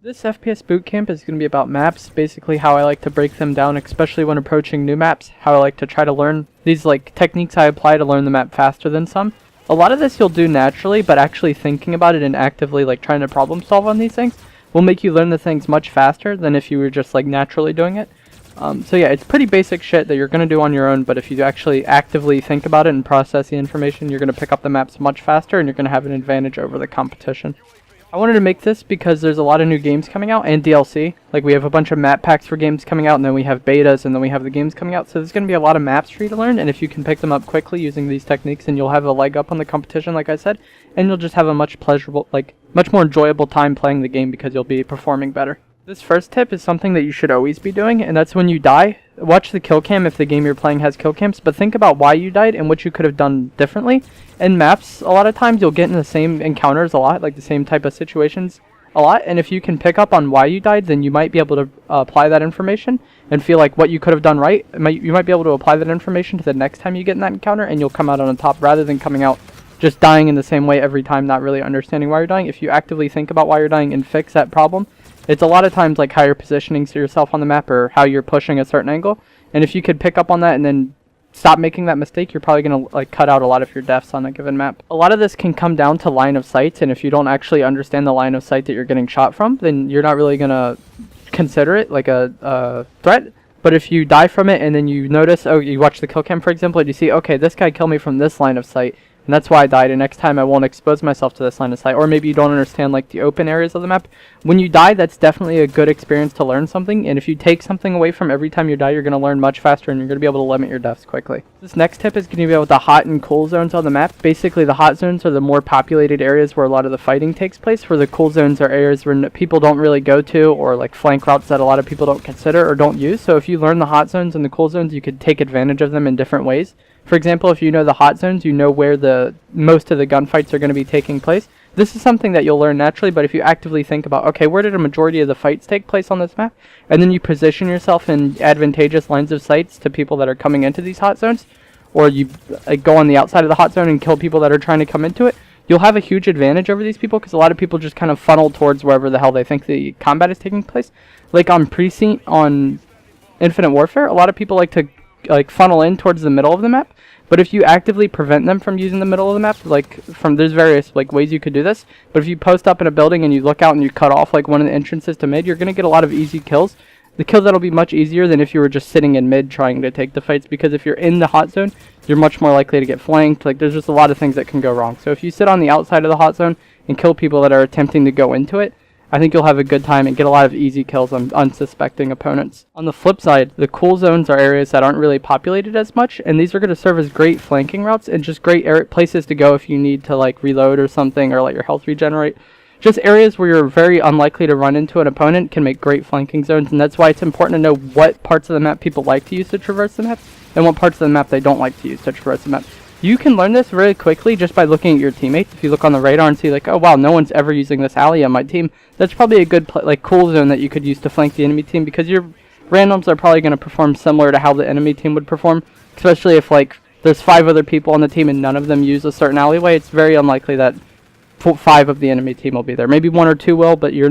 This FPS Bootcamp is going to be about maps, basically how I like to break them down, especially when approaching new maps, how I like to try to learn these techniques I apply to learn the map faster than some. A lot of this you'll do naturally, but actually thinking about it and actively trying to problem solve on these things will make you learn the things much faster than if you were just naturally doing it. So yeah, it's pretty basic shit that you're going to do on your own, but if you actually actively think about it and process the information, you're going to pick up the maps much faster and you're going to have an advantage over the competition. I wanted to make this because there's a lot of new games coming out and DLC. We have a bunch of map packs for games coming out, and then we have betas, and then we have the games coming out. So there's going to be a lot of maps for you to learn, and if you can pick them up quickly using these techniques, then you'll have a leg up on the competition, like I said, and you'll just have a much more enjoyable time playing the game because you'll be performing better. This first tip is something that you should always be doing, and that's when you die. Watch the kill cam if the game you're playing has kill cams, but think about why you died and what you could have done differently. In maps, a lot of times you'll get in the same encounters a lot, the same type of situations a lot, and if you can pick up on why you died, then you might be able to apply that information and feel like what you could have done right. You might be able to apply that information to the next time you get in that encounter, and you'll come out on top rather than coming out just dying in the same way every time, not really understanding why you're dying. If you actively think about why you're dying and fix that problem, it's a lot of times how you're positioning yourself on the map or how you're pushing a certain angle. And if you could pick up on that and then stop making that mistake, you're probably going to cut out a lot of your deaths on a given map. A lot of this can come down to line of sight, and if you don't actually understand the line of sight that you're getting shot from, then you're not really going to consider it like a threat. But if you die from it and then you notice, you watch the kill cam for example, and you see, okay, this guy killed me from this line of sight, and that's why I died, and next time I won't expose myself to this line of sight. Or maybe you don't understand the open areas of the map. When you die, that's definitely a good experience to learn something, and if you take something away from every time you die, you're going to learn much faster and you're going to be able to limit your deaths quickly. This next tip is going to be about the hot and cool zones on the map. Basically, the hot zones are the more populated areas where a lot of the fighting takes place, where the cool zones are areas where people don't really go to, or flank routes that a lot of people don't consider or don't use. So if you learn the hot zones and the cool zones, you could take advantage of them in different ways. For example, if you know the hot zones, you know where most of the gunfights are going to be taking place. This is something that you'll learn naturally, but if you actively think about, okay, where did a majority of the fights take place on this map? And then you position yourself in advantageous lines of sights to people that are coming into these hot zones, or you go on the outside of the hot zone and kill people that are trying to come into it, you'll have a huge advantage over these people because a lot of people just kind of funnel towards wherever the hell they think the combat is taking place. On Precinct on Infinite Warfare, a lot of people like to funnel in towards the middle of the map. But if you actively prevent them from using the middle of the map, there's various ways you could do this. But if you post up in a building and you look out and you cut off one of the entrances to mid, you're going to get a lot of easy kills. The kills that'll be much easier than if you were just sitting in mid trying to take the fights, because if you're in the hot zone, you're much more likely to get flanked. There's just a lot of things that can go wrong. So if you sit on the outside of the hot zone and kill people that are attempting to go into it, I think you'll have a good time and get a lot of easy kills on unsuspecting opponents. On the flip side, the cool zones are areas that aren't really populated as much, and these are going to serve as great flanking routes and just great places to go if you need to reload or something, or let your health regenerate. Just areas where you're very unlikely to run into an opponent can make great flanking zones, and that's why it's important to know what parts of the map people like to use to traverse the map and what parts of the map they don't like to use to traverse the map. You can learn this really quickly just by looking at your teammates. If you look on the radar and see oh wow, no one's ever using this alley on my team, that's probably a good cool zone that you could use to flank the enemy team, because your randoms are probably going to perform similar to how the enemy team would perform, especially if there's 5 other people on the team and none of them use a certain alleyway. It's very unlikely that 5 of the enemy team will be there. Maybe 1 or 2 will, but you're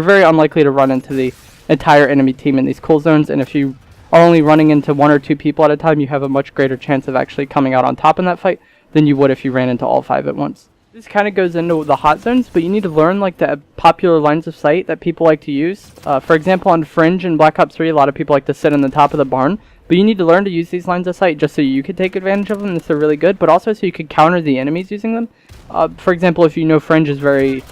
very unlikely to run into the entire enemy team in these cool zones, and if you are only running into 1 or 2 people at a time, you have a much greater chance of actually coming out on top in that fight than you would if you ran into all 5 at once. This kind of goes into the hot zones, but you need to learn the popular lines of sight that people like to use. For example, on Fringe and Black Ops 3, a lot of people like to sit on the top of the barn, but you need to learn to use these lines of sight just so you could take advantage of them if they're really good, but also so you could counter the enemies using them. For example, if you know Fringe is very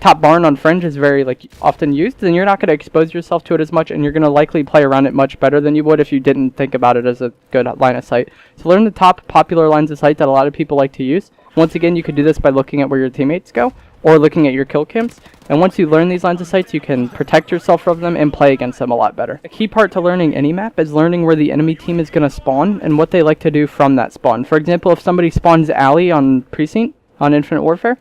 top barn on Fringe is very often used, then you're not going to expose yourself to it as much, and you're going to likely play around it much better than you would if you didn't think about it as a good line of sight. So learn the top popular lines of sight that a lot of people like to use. Once again, you could do this by looking at where your teammates go or looking at your kill cams, and once you learn these lines of sight, you can protect yourself from them and play against them a lot better. A key part to learning any map is learning where the enemy team is going to spawn and what they like to do from that spawn. For example, if somebody spawns alley on Precinct on Infinite Warfare,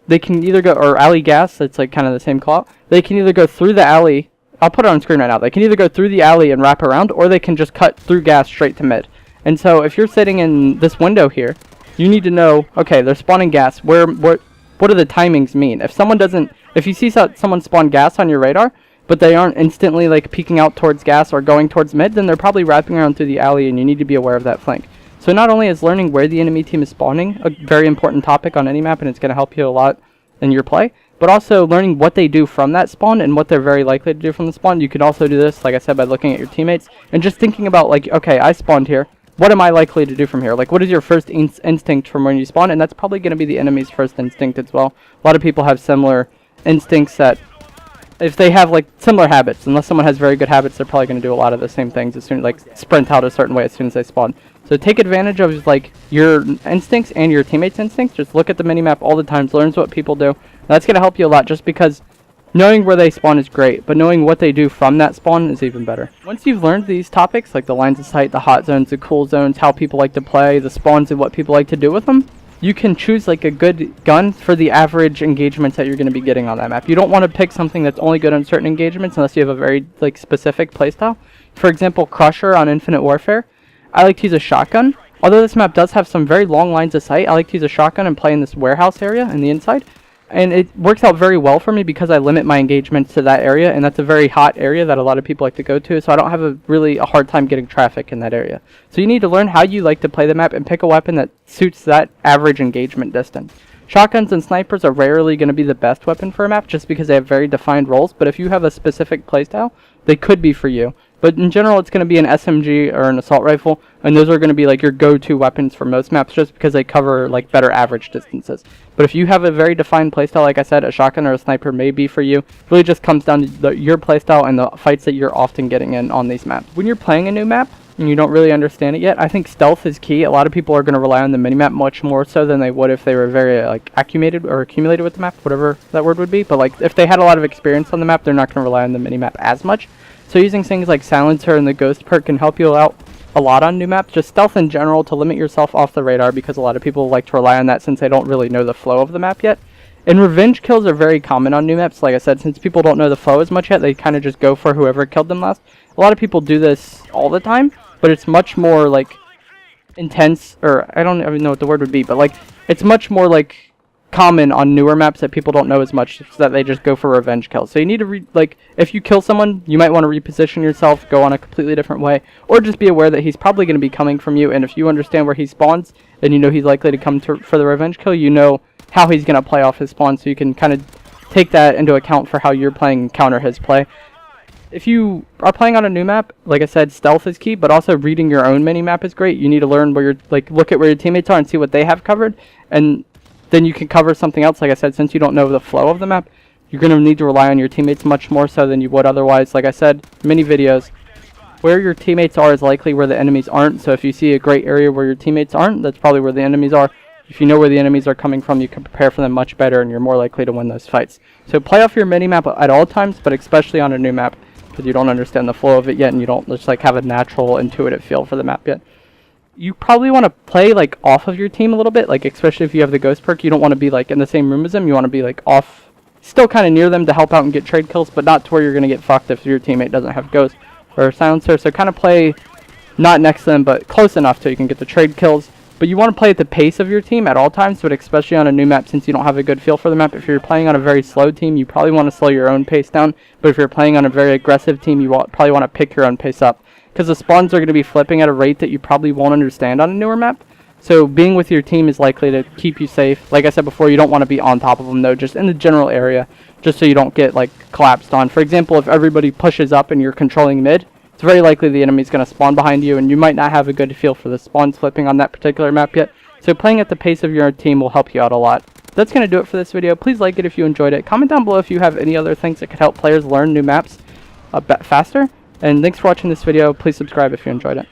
they can either go, or alley gas, it's kind of the same call. They can either go through the alley, I'll put it on screen right now. They can either go through the alley and wrap around, or they can just cut through gas straight to mid. And so if you're sitting in this window here, you need to know, okay, they're spawning gas. Where what do the timings mean? If you see someone spawn gas on your radar, but they aren't instantly like peeking out towards gas or going towards mid, then they're probably wrapping around through the alley, and you need to be aware of that flank. So not only is learning where the enemy team is spawning a very important topic on any map, and it's going to help you a lot in your play, but also learning what they do from that spawn and what they're very likely to do from the spawn. You can also do this, like I said, by looking at your teammates and just thinking about, like, okay, I spawned here. What am I likely to do from here? Like, what is your first instinct from when you spawn? And that's probably going to be the enemy's first instinct as well. A lot of people have similar instincts that, if they have, like, similar habits, unless someone has very good habits, they're probably going to do a lot of the same things as soon, like, sprint out a certain way as soon as they spawn. So take advantage of, like, your instincts and your teammates' instincts. Just look at the minimap all the time, learn what people do. That's going to help you a lot, just because knowing where they spawn is great, but knowing what they do from that spawn is even better. Once you've learned these topics, like the lines of sight, the hot zones, the cool zones, how people like to play, the spawns and what people like to do with them, you can choose like a good gun for the average engagements that you're going to be getting on that map. You don't want to pick something that's only good on certain engagements unless you have a very like specific playstyle. For example, Crusher on Infinite Warfare, I like to use a shotgun. Although this map does have some very long lines of sight, I like to use a shotgun and play in this warehouse area in the inside. And it works out very well for me because I limit my engagements to that area, and that's a very hot area that a lot of people like to go to, so I don't have a hard time getting traffic in that area. So you need to learn how you like to play the map and pick a weapon that suits that average engagement distance. Shotguns and snipers are rarely going to be the best weapon for a map just because they have very defined roles, but if you have a specific playstyle, they could be for you. But in general, it's going to be an SMG or an assault rifle, and those are going to be like your go-to weapons for most maps just because they cover like better average distances. But if you have a very defined playstyle, like I said, a shotgun or a sniper may be for you. It really just comes down to your playstyle and the fights that you're often getting in on these maps. When you're playing a new map and you don't really understand it yet, I think stealth is key. A lot of people are going to rely on the minimap much more so than they would if they were very like accumulated with the map, whatever that word would be. But like if they had a lot of experience on the map, they're not going to rely on the minimap as much. So using things like Silencer and the Ghost perk can help you out a lot on new maps. Just stealth in general to limit yourself off the radar, because a lot of people like to rely on that since they don't really know the flow of the map yet. And revenge kills are very common on new maps. Like I said, since people don't know the flow as much yet, they kind of just go for whoever killed them last. A lot of people do this all the time, but it's much more like intense, or I don't even know what the word would be, but like it's much more like common on newer maps that people don't know as much, so that they just go for revenge kills. So you need to like if you kill someone, you might want to reposition yourself, go on a completely different way, or just be aware that he's probably going to be coming from you, and if you understand where he spawns and you know he's likely to come for the revenge kill, you know how he's going to play off his spawn, so you can kind of take that into account for how you're playing and counter his play. If you are playing on a new map, like I said, stealth is key, but also reading your own mini map is great. You need to learn where look at where your teammates are and see what they have covered, and then you can cover something else. Like I said, since you don't know the flow of the map, you're going to need to rely on your teammates much more so than you would otherwise. Like I said, many videos, where your teammates are is likely where the enemies aren't. So if you see a great area where your teammates aren't, that's probably where the enemies are. If you know where the enemies are coming from, you can prepare for them much better, and you're more likely to win those fights. So play off your mini-map at all times, but especially on a new map, because you don't understand the flow of it yet, and you don't just like have a natural, intuitive feel for the map yet. You probably want to play like off of your team a little bit, like especially if you have the Ghost perk. You don't want to be like in the same room as them. You want to be like off, still kind of near them to help out and get trade kills, but not to where you're going to get fucked if your teammate doesn't have Ghost or Silencer. So kind of play not next to them, but close enough so you can get the trade kills. But you want to play at the pace of your team at all times, but especially on a new map, since you don't have a good feel for the map. If you're playing on a very slow team, you probably want to slow your own pace down. But if you're playing on a very aggressive team, you probably want to pick your own pace up, because the spawns are going to be flipping at a rate that you probably won't understand on a newer map. So being with your team is likely to keep you safe. Like I said before, you don't want to be on top of them though, just in the general area, just so you don't get like collapsed on. For example, if everybody pushes up and you're controlling mid, it's very likely the enemy's going to spawn behind you, and you might not have a good feel for the spawns flipping on that particular map yet. So playing at the pace of your team will help you out a lot. That's going to do it for this video. Please like it if you enjoyed it. Comment down below if you have any other things that could help players learn new maps a bit faster. And thanks for watching this video. Please subscribe if you enjoyed it.